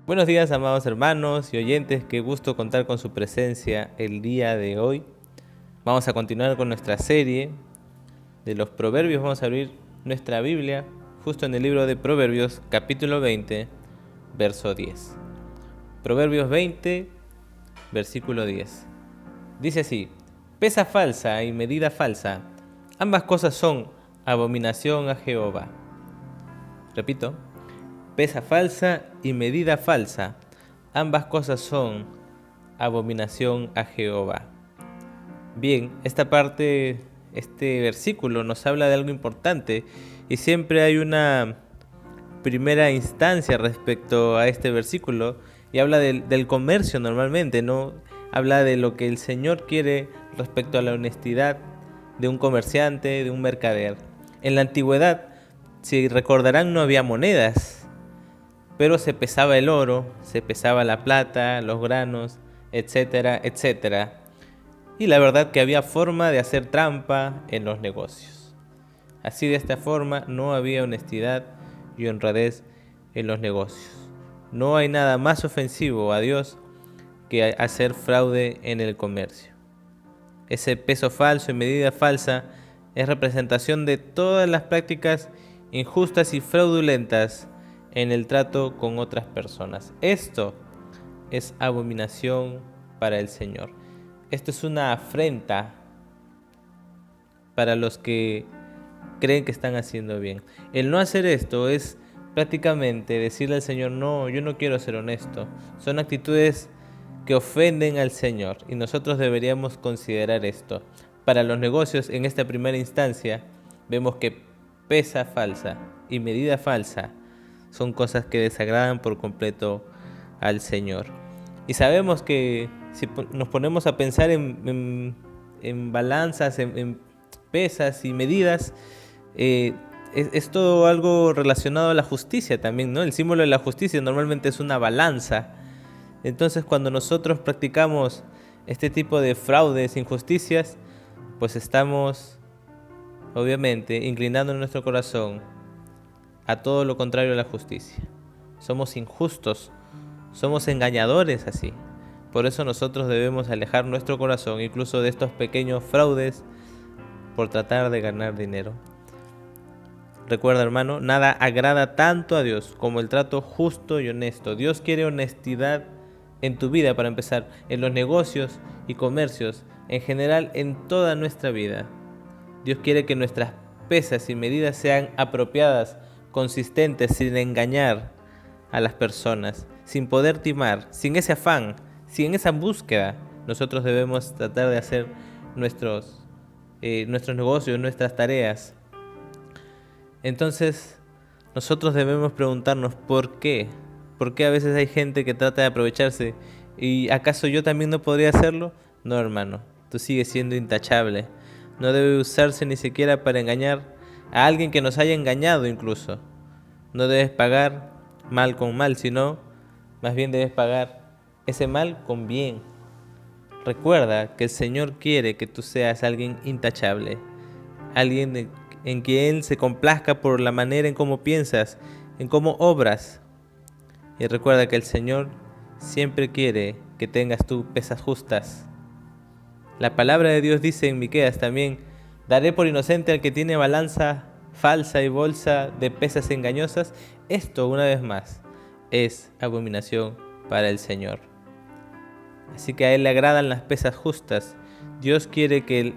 Buenos días, amados hermanos y oyentes, qué gusto contar con su presencia el día de hoy. Vamos a continuar con nuestra serie de los Proverbios. Vamos a abrir nuestra Biblia justo en el libro de Proverbios, capítulo 20, verso 10. Proverbios 20, versículo 10. Dice así: pesa falsa y medida falsa, ambas cosas son abominación a Jehová. Repito: pesa falsa y medida falsa, ambas cosas son abominación a Jehová. Bien, este versículo nos habla de algo importante y siempre hay una primera instancia respecto a este versículo y habla del comercio normalmente, ¿no? Habla de lo que el Señor quiere respecto a la honestidad de un comerciante, de un mercader. En la antigüedad, si recordarán, no había monedas, pero se pesaba el oro, se pesaba la plata, los granos, etcétera, etcétera. Y la verdad que había forma de hacer trampa en los negocios. Así, de esta forma no había honestidad y honradez en los negocios. No hay nada más ofensivo a Dios que hacer fraude en el comercio. Ese peso falso y medida falsa es representación de todas las prácticas injustas y fraudulentas en el trato con otras personas. Esto es abominación para el Señor. Esto es una afrenta para los que creen que están haciendo bien. El no hacer esto es prácticamente decirle al Señor: no, yo no quiero ser honesto. Son actitudes que ofenden al Señor y nosotros deberíamos considerar esto. Para los negocios, en esta primera instancia, vemos que pesa falsa y medida falsa son cosas que desagradan por completo al Señor. Y sabemos que si nos ponemos a pensar en balanzas, en pesas y medidas, es todo algo relacionado a la justicia también, ¿no? El símbolo de la justicia normalmente es una balanza. Entonces, cuando nosotros practicamos este tipo de fraudes, injusticias, pues estamos obviamente inclinando nuestro corazón a todo lo contrario a la justicia. Somos injustos, somos engañadores así. Por eso nosotros debemos alejar nuestro corazón incluso de estos pequeños fraudes por tratar de ganar dinero. Recuerda, hermano, nada agrada tanto a Dios como el trato justo y honesto. Dios quiere honestidad en tu vida, para empezar, en los negocios y comercios, en general en toda nuestra vida. Dios quiere que nuestras pesas y medidas sean apropiadas, consistentes, sin engañar a las personas, sin poder timar, sin ese afán, sin esa búsqueda. Nosotros debemos tratar de hacer nuestros negocios, nuestras tareas. Entonces, nosotros debemos preguntarnos ¿por qué? ¿Por qué a veces hay gente que trata de aprovecharse? ¿Y acaso yo también no podría hacerlo? No, hermano, tú sigues siendo intachable. No debe usarse ni siquiera para engañar a alguien que nos haya engañado incluso. No debes pagar mal con mal, sino más bien debes pagar ese mal con bien. Recuerda que el Señor quiere que tú seas alguien intachable, alguien en quien Él se complazca por la manera en cómo piensas, en cómo obras. Y recuerda que el Señor siempre quiere que tengas tú pesas justas. La palabra de Dios dice en Miqueas también: daré por inocente al que tiene balanza falsa y bolsa de pesas engañosas. Esto, una vez más, es abominación para el Señor. Así que a Él le agradan las pesas justas. Dios quiere que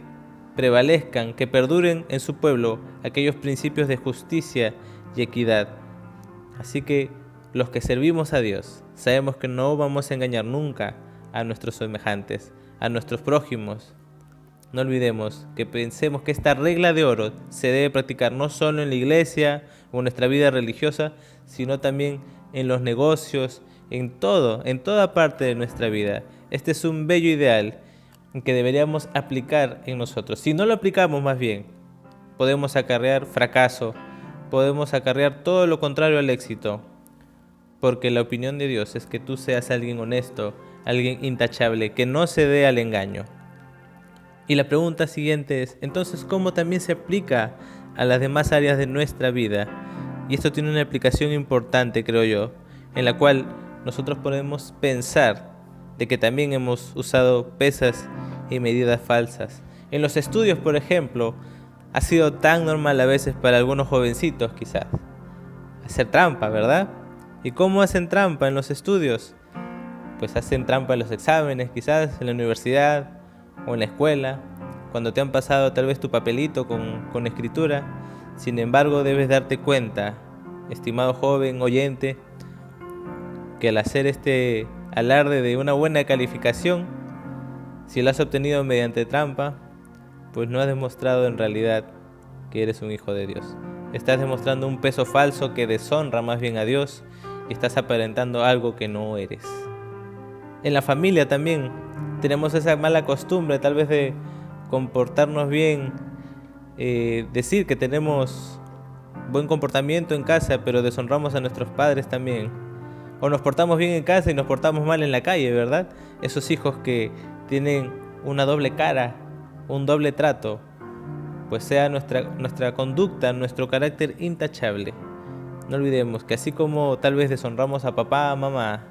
prevalezcan, que perduren en su pueblo aquellos principios de justicia y equidad. Así que los que servimos a Dios sabemos que no vamos a engañar nunca a nuestros semejantes, a nuestros prójimos. No olvidemos que pensemos que esta regla de oro se debe practicar no solo en la iglesia o en nuestra vida religiosa, sino también en los negocios, en toda parte de nuestra vida. Este es un bello ideal que deberíamos aplicar en nosotros. Si no lo aplicamos, más bien, podemos acarrear fracaso, podemos acarrear todo lo contrario al éxito, porque la opinión de Dios es que tú seas alguien honesto, alguien intachable, que no se dé al engaño. Y la pregunta siguiente es, entonces, ¿cómo también se aplica a las demás áreas de nuestra vida? Y esto tiene una aplicación importante, creo yo, en la cual nosotros podemos pensar de que también hemos usado pesas y medidas falsas. En los estudios, por ejemplo, ha sido tan normal a veces para algunos jovencitos quizás hacer trampa, ¿verdad? ¿Y cómo hacen trampa en los estudios? Pues hacen trampa en los exámenes, quizás en la universidad o en la escuela, cuando te han pasado tal vez tu papelito con escritura. Sin embargo, debes darte cuenta, estimado joven oyente, que al hacer este alarde de una buena calificación, si lo has obtenido mediante trampa, pues no has demostrado en realidad que eres un hijo de Dios. Estás demostrando un peso falso que deshonra más bien a Dios y estás aparentando algo que no eres. En la familia también tenemos esa mala costumbre tal vez de comportarnos bien, decir que tenemos buen comportamiento en casa, pero deshonramos a nuestros padres también. O nos portamos bien en casa y nos portamos mal en la calle, ¿verdad? Esos hijos que tienen una doble cara, un doble trato, pues sea nuestra conducta, nuestro carácter intachable. No olvidemos que así como tal vez deshonramos a papá, a mamá,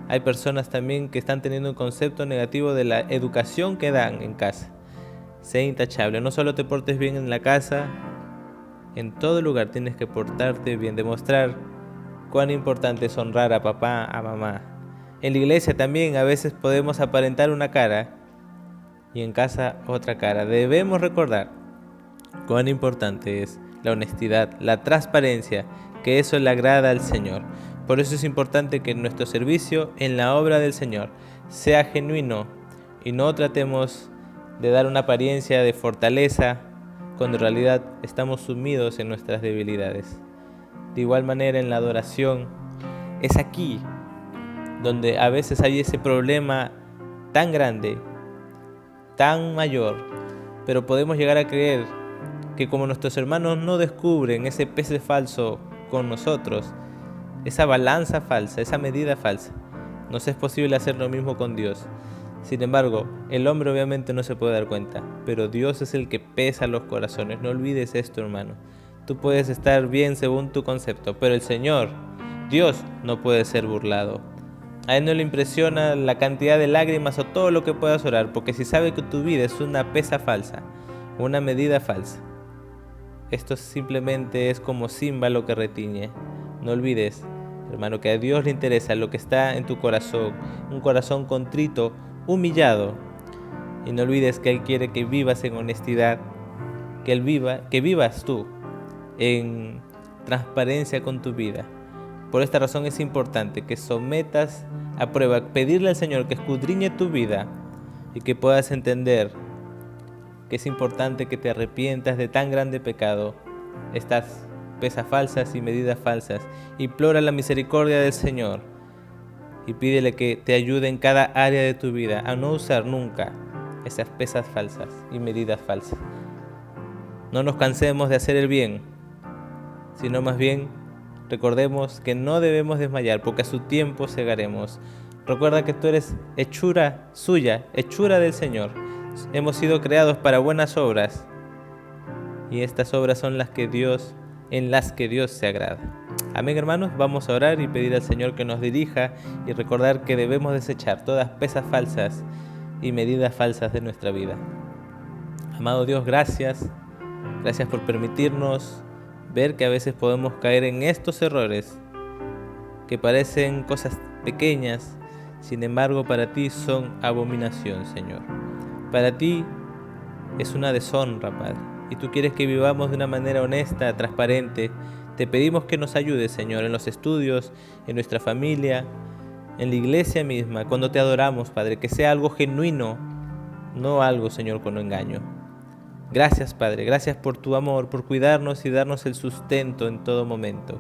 hay personas también que están teniendo un concepto negativo de la educación que dan en casa. Sé intachable, no solo te portes bien en la casa, en todo lugar tienes que portarte bien, demostrar cuán importante es honrar a papá, a mamá. En la iglesia también a veces podemos aparentar una cara y en casa otra cara. Debemos recordar cuán importante es la honestidad, la transparencia, que eso le agrada al Señor. Por eso es importante que nuestro servicio en la obra del Señor sea genuino y no tratemos de dar una apariencia de fortaleza cuando en realidad estamos sumidos en nuestras debilidades. De igual manera en la adoración, es aquí donde a veces hay ese problema tan grande, tan mayor, pero podemos llegar a creer que como nuestros hermanos no descubren ese peso falso con nosotros, esa balanza falsa, esa medida falsa, nos es posible hacer lo mismo con Dios. Sin embargo, el hombre obviamente no se puede dar cuenta, pero Dios es el que pesa los corazones. No olvides esto, hermano. Tú puedes estar bien según tu concepto, pero el Señor, Dios, no puede ser burlado. A Él no le impresiona la cantidad de lágrimas o todo lo que puedas orar, porque si sabe que tu vida es una pesa falsa, una medida falsa, esto simplemente es como címbalo que retiñe. No olvides, hermano, que a Dios le interesa lo que está en tu corazón, un corazón contrito, humillado. Y no olvides que Él quiere que vivas en honestidad, que vivas tú en transparencia con tu vida. Por esta razón es importante que sometas a prueba, pedirle al Señor que escudriñe tu vida y que puedas entender que es importante que te arrepientas de tan grande pecado, estas pesas falsas y medidas falsas. Implora la misericordia del Señor y pídele que te ayude en cada área de tu vida a no usar nunca esas pesas falsas y medidas falsas. No nos cansemos de hacer el bien, sino más bien recordemos que no debemos desmayar, porque a su tiempo segaremos. Recuerda que tú eres hechura suya, hechura del Señor. Hemos sido creados para buenas obras y estas obras son en las que Dios se agrada. Amén, hermanos. Vamos a orar y pedir al Señor que nos dirija y recordar que debemos desechar todas pesas falsas y medidas falsas de nuestra vida. Amado Dios, gracias por permitirnos ver que a veces podemos caer en estos errores que parecen cosas pequeñas, sin embargo para ti son abominación, Señor. Para ti es una deshonra, Padre, y tú quieres que vivamos de una manera honesta, transparente. Te pedimos que nos ayudes, Señor, en los estudios, en nuestra familia, en la iglesia misma, cuando te adoramos, Padre, que sea algo genuino, no algo, Señor, con engaño. Gracias, Padre, gracias por tu amor, por cuidarnos y darnos el sustento en todo momento.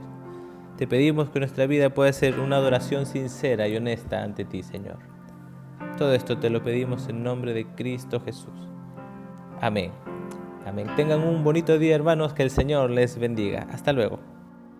Te pedimos que nuestra vida pueda ser una adoración sincera y honesta ante ti, Señor. Todo esto te lo pedimos en nombre de Cristo Jesús. Amén. Amén. Tengan un bonito día, hermanos, que el Señor les bendiga. Hasta luego.